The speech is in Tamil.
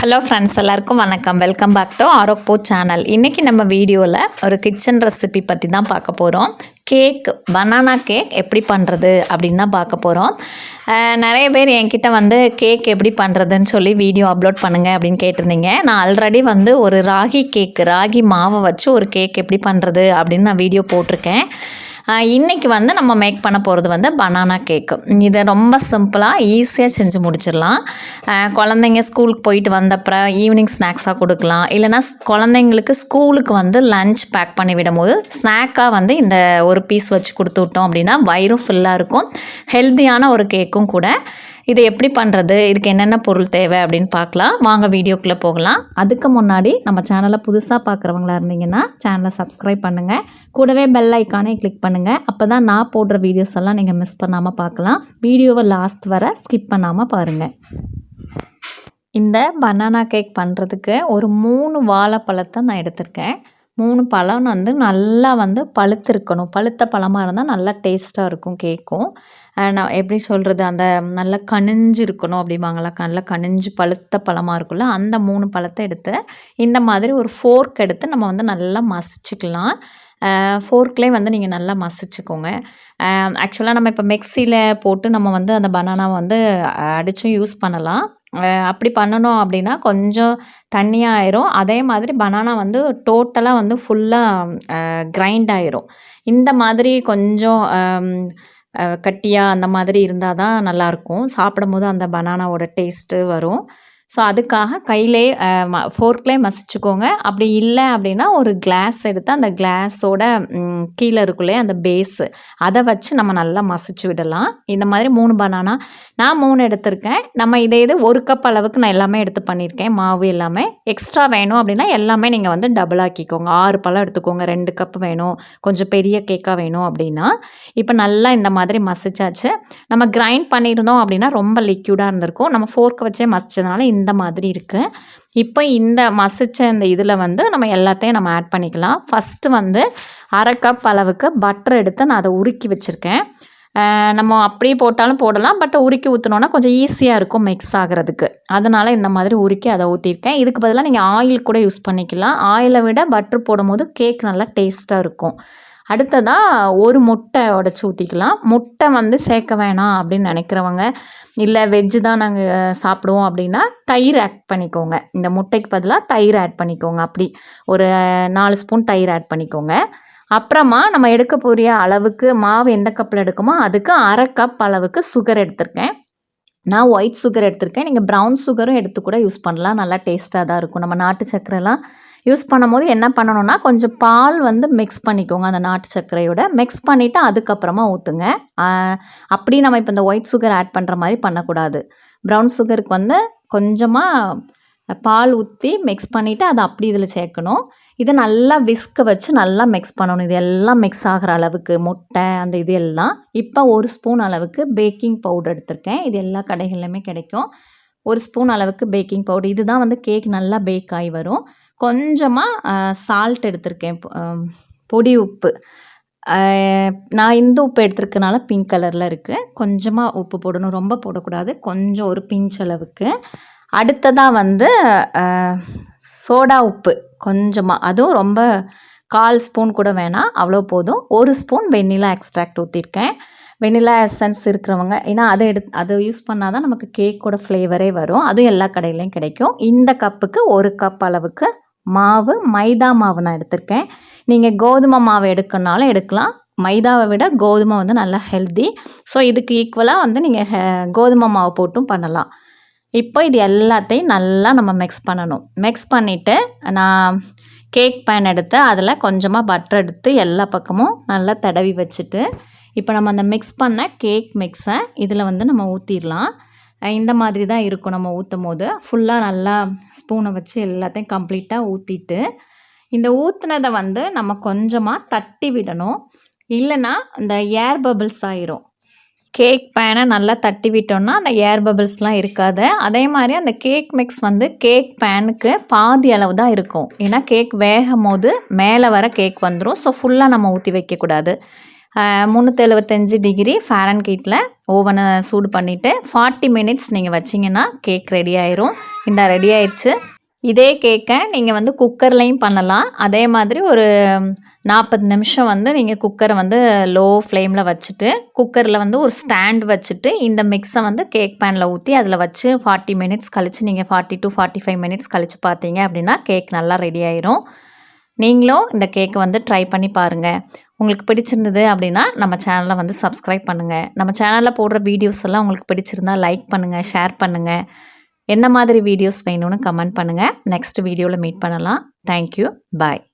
ஹலோ ஃப்ரெண்ட்ஸ், எல்லாருக்கும் வணக்கம். வெல்கம் பேக் டு ஆரோக்போ சேனல். இன்றைக்கி நம்ம வீடியோவில் ஒரு கிச்சன் ரெசிபி பற்றி தான் பார்க்க போகிறோம். பனானா கேக் எப்படி பண்ணுறது அப்படின்னு தான் பார்க்க போகிறோம். நிறைய பேர் என்கிட்ட கேக் எப்படி பண்ணுறதுன்னு சொல்லி வீடியோ அப்லோட் பண்ணுங்கள் அப்படின்னு கேட்டிருந்தீங்க. நான் ஆல்ரெடி ஒரு ராகி மாவை வச்சு ஒரு கேக் எப்படி பண்ணுறது அப்படின்னு நான் வீடியோ போட்டிருக்கேன். இன்றைக்கி நம்ம மேக் பண்ண போகிறது பனானா கேக்கு. இதை ரொம்ப சிம்பிளாக ஈஸியாக செஞ்சு முடிச்சிடலாம். குழந்தைங்க ஸ்கூலுக்கு போயிட்டு வந்தப்புறம் ஈவினிங் ஸ்நாக்ஸாக கொடுக்கலாம். இல்லைனா குழந்தைங்களுக்கு ஸ்கூலுக்கு லன்ச் பேக் பண்ணி விடும்போது ஸ்நாக்காக இந்த ஒரு பீஸ் வச்சு கொடுத்து விட்டோம் அப்படின்னா வயிறும் ஃபுல்லாக இருக்கும். ஹெல்த்தியான ஒரு கேக்கும் கூட. இதை எப்படி பண்ணுறது, இதுக்கு என்னென்ன பொருள் தேவை அப்படின்னு பார்க்கலாம். வாங்க வீடியோக்குள்ளே போகலாம். அதுக்கு முன்னாடி நம்ம சேனலை புதுசாக பார்க்குறவங்களா இருந்தீங்கன்னா சேனலை சப்ஸ்கிரைப் பண்ணுங்கள். கூடவே பெல் ஐக்கானே கிளிக் பண்ணுங்கள். அப்போ தான் நான் போடுற வீடியோஸ் எல்லாம் நீங்கள் மிஸ் பண்ணாமல் பார்க்கலாம். வீடியோவை லாஸ்ட் வர ஸ்கிப் பண்ணாமல் பாருங்கள். இந்த பனானா கேக் பண்ணுறதுக்கு ஒரு 3 வாழைப்பழத்தை நான் எடுத்திருக்கேன். 3 பழம் நல்லா பழுத்திருக்கணும். பழுத்த பழமாக இருந்தால் நல்லா டேஸ்ட்டாக இருக்கும் கேக்கும். நான் எப்படி சொல்கிறது, அந்த நல்லா கனிஞ்சு இருக்கணும் அப்படிம்பாங்களா, நல்லா கனிஞ்சு பழுத்த பழமாக இருக்குல்ல, அந்த 3 பழத்தை எடுத்து இந்த மாதிரி ஒரு ஃபோர்க் எடுத்து நம்ம நல்லா மசிச்சுக்கலாம். ஃபோர்க்லேயே நீங்கள் நல்லா மசிச்சுக்கோங்க. ஆக்சுவலாக நம்ம இப்போ மிக்சியில் போட்டு நம்ம அந்த பனானாவை அடித்தும் யூஸ் பண்ணலாம். அப்படி பண்ணணும் அப்படின்னா கொஞ்சம் தண்ணியாக ஆயிரும். அதே மாதிரி பனானா டோட்டலாக ஃபுல்லாக கிரைண்ட் ஆயிரும். இந்த மாதிரி கொஞ்சம் கட்டியாக அந்த மாதிரி இருந்தால் தான் நல்லாயிருக்கும். சாப்பிடும்போது அந்த பனானாவோட டேஸ்ட்டு வரும். ஸோ அதுக்காக கையிலே ஃபோர்க்லேயே மசிச்சுக்கோங்க. அப்படி இல்லை அப்படின்னா ஒரு கிளாஸ் எடுத்து அந்த கிளாஸோட கீழே இருக்குள்ளே அந்த பேஸு அதை வச்சு நம்ம நல்லா மசிச்சு விடலாம். இந்த மாதிரி 3 பனானா நான் 3 எடுத்திருக்கேன். நம்ம இது 1 கப் அளவுக்கு நான் எல்லாமே எடுத்து பண்ணியிருக்கேன். மாவு எல்லாமே எக்ஸ்ட்ரா வேணும் அப்படின்னா எல்லாமே நீங்கள் டபுள் ஆக்கிக்கோங்க. 6 பழம் எடுத்துக்கோங்க. 2 கப் வேணும், கொஞ்சம் பெரிய கேக்காக வேணும் அப்படின்னா. இப்போ நல்லா இந்த மாதிரி மசிச்சாச்சு. நம்ம கிரைண்ட் பண்ணியிருந்தோம் அப்படின்னா ரொம்ப லிக்யூடாக இருந்திருக்கும். நம்ம ஃபோர்க்கை வச்சே மசிச்சதுனால இந்த மாதிரி இருக்குது. இப்போ இந்த மசிச்ச இந்த இதில் நம்ம எல்லாத்தையும் நம்ம ஆட் பண்ணிக்கலாம். ஃபஸ்ட்டு 1/2 கப் அளவுக்கு பட்டர் எடுத்து நான் அதை உருக்கி வச்சுருக்கேன். நம்ம அப்படியே போட்டாலும் போடலாம், பட் உருக்கி ஊற்றினோன்னா கொஞ்சம் ஈஸியாக இருக்கும் மிக்ஸ் ஆகிறதுக்கு. அதனால் இந்த மாதிரி உருக்கி அதை ஊற்றிருக்கேன். இதுக்கு பதிலாக நீங்கள் ஆயில் கூட யூஸ் பண்ணிக்கலாம். ஆயிலை விட பட்டர் போடும்போது கேக் நல்லா டேஸ்ட்டாக இருக்கும். அடுத்ததாக ஒரு முட்டை உடச்சி ஊற்றிக்கலாம். முட்டை சேர்க்க வேணாம் அப்படின்னு நினைக்கிறவங்க, இல்லை வெஜ்ஜு தான் நாங்கள் சாப்பிடுவோம் அப்படின்னா தயிர் ஆட் பண்ணிக்கோங்க. இந்த முட்டைக்கு பதிலாக தயிர் ஆட் பண்ணிக்கோங்க. அப்படி ஒரு 4 ஸ்பூன் தயிர் ஆட் பண்ணிக்கோங்க. அப்புறமா நம்ம எடுக்கக்கூடிய அளவுக்கு மாவு எந்த கப்பில் எடுக்குமோ அதுக்கு 1/2 கப் அளவுக்கு சுகர் எடுத்திருக்கேன். நான் ஒயிட் சுகர் எடுத்திருக்கேன். நீங்கள் ப்ரௌன் சுகரும் எடுத்து கூட யூஸ் பண்ணலாம். நல்லா டேஸ்ட்டாக தான் இருக்கும். நம்ம நாட்டு சர்க்கரைலாம் யூஸ் பண்ணும்போது என்ன பண்ணணும்னா கொஞ்சம் பால் மிக்ஸ் பண்ணிக்கோங்க. அந்த நாட்டு சர்க்கரையோட மிக்ஸ் பண்ணிவிட்டு அதுக்கப்புறமா ஊற்றுங்க. அப்படி நம்ம இப்போ இந்த ஒயிட் சுகர் ஆட் பண்ணுற மாதிரி பண்ணக்கூடாது. ப்ரௌன் சுகருக்கு கொஞ்சமாக பால் ஊற்றி மிக்ஸ் பண்ணிவிட்டு அதை அப்படி இதில் சேர்க்கணும். இதை நல்லா விஸ்க வச்சு நல்லா மிக்ஸ் பண்ணணும். இது எல்லாம் மிக்ஸ் ஆகிற அளவுக்கு முட்டை அந்த இது எல்லாம். இப்போ 1 ஸ்பூன் அளவுக்கு பேக்கிங் பவுடர் எடுத்திருக்கேன். இது எல்லா கடைகள்லையுமே கிடைக்கும். 1 ஸ்பூன் அளவுக்கு பேக்கிங் பவுடர். இதுதான் கேக் நல்லா பேக் ஆகி வரும். கொஞ்சமாக சால்ட் எடுத்திருக்கேன், பொடி உப்பு. நான் இந்த உப்பு எடுத்துருக்கனால பிங்க் கலரில் இருக்குது. கொஞ்சமாக உப்பு போடணும், ரொம்ப போடக்கூடாது. கொஞ்சம் ஒரு பிஞ்ச் அளவுக்கு. அடுத்ததாக சோடா உப்பு கொஞ்சமாக, அதுவும் ரொம்ப 1/4 ஸ்பூன் கூட வேணாம், அவ்வளோ போதும். 1 ஸ்பூன் வெண்ணிலா எக்ஸ்ட்ராக்ட் ஊற்றிருக்கேன். வெண்ணிலா எசன்ஸ் இருக்கிறவங்க, ஏன்னா அதை யூஸ் பண்ணால் தான் நமக்கு கேக்கோட ஃப்ளேவரே வரும். அதுவும் எல்லா கடையிலையும் கிடைக்கும். இந்த கப்புக்கு 1 கப் அளவுக்கு மாவு, மைதா மாவு நான் எடுத்திருக்கேன். நீங்கள் கோதுமை மாவு எடுக்கணுனாலும் எடுக்கலாம். மைதாவை விட கோதுமை நல்லா ஹெல்தி. ஸோ இதுக்கு ஈக்குவலாக நீங்கள் கோதுமை மாவு போட்டும் பண்ணலாம். இப்போ இது எல்லாத்தையும் நல்லா நம்ம மிக்ஸ் பண்ணணும். மிக்ஸ் பண்ணிவிட்டு நான் கேக் பேன் எடுத்து அதில் கொஞ்சமாக பட்டர் எடுத்து எல்லா பக்கமும் நல்லா தடவி வச்சுட்டு இப்போ நம்ம அந்த மிக்ஸ் பண்ண கேக் மிக்ஸை இதில் நம்ம ஊற்றிடலாம். இந்த மாதிரி தான் இருக்கும். நம்ம ஊற்றும் போது ஃபுல்லாக நல்லா ஸ்பூனை வச்சு எல்லாத்தையும் கம்ப்ளீட்டாக ஊற்றிட்டு இந்த ஊற்றுனதை நம்ம கொஞ்சமாக தட்டி விடணும். இல்லைன்னா இந்த ஏர் பபிள்ஸ் ஆயிரும். கேக் பேனை நல்லா தட்டி விட்டோம்னா அந்த ஏர் பபிள்ஸ்லாம் இருக்காது. அதே மாதிரி அந்த கேக் மிக்ஸ் கேக் பேனுக்கு பாதி அளவு தான் இருக்கும். ஏன்னா கேக் வேகும் போது மேலே வர கேக் வந்துடும். ஸோ ஃபுல்லாக நம்ம ஊற்றி வைக்கக்கூடாது. 375 டிகிரி ஃபாரன்ஹீட்டில் ஓவனை சூடு பண்ணிவிட்டு 40 மினிட்ஸ் நீங்கள் வச்சிங்கன்னா கேக் ரெடி ஆயிரும். இந்த ரெடி ஆயிடுச்சு. இதே கேக்கை நீங்கள் வந்து குக்கர்லேயும் பண்ணலாம். அதே மாதிரி ஒரு 40 நிமிஷம் வந்து நீங்கள் குக்கரை வந்து லோ ஃப்ளேமில் வச்சுட்டு குக்கரில் வந்து ஒரு ஸ்டாண்ட் வச்சுட்டு இந்த மிக்ஸை வந்து கேக் பேனில் ஊற்றி அதில் வச்சு 40 மினிட்ஸ் கழித்து நீங்கள் 40 to 45 மினிட்ஸ் கழித்து பார்த்தீங்க அப்படின்னா கேக் நல்லா ரெடி ஆயிரும். நீங்களும் இந்த கேக்கை வந்து ட்ரை பண்ணி பாருங்கள். உங்களுக்கு பிடிச்சிருந்தது அப்படின்னா நம்ம சேனலை வந்து சப்ஸ்கிரைப் பண்ணுங்கள். நம்ம சேனலில் போடுற வீடியோஸ் எல்லாம் உங்களுக்கு பிடிச்சிருந்தா லைக் பண்ணுங்கள், ஷேர் பண்ணுங்கள். என்ன மாதிரி வீடியோஸ் வேணும்னு கமெண்ட் பண்ணுங்கள். நெக்ஸ்ட் வீடியோவில் மீட் பண்ணலாம். தேங்க்யூ. பாய்.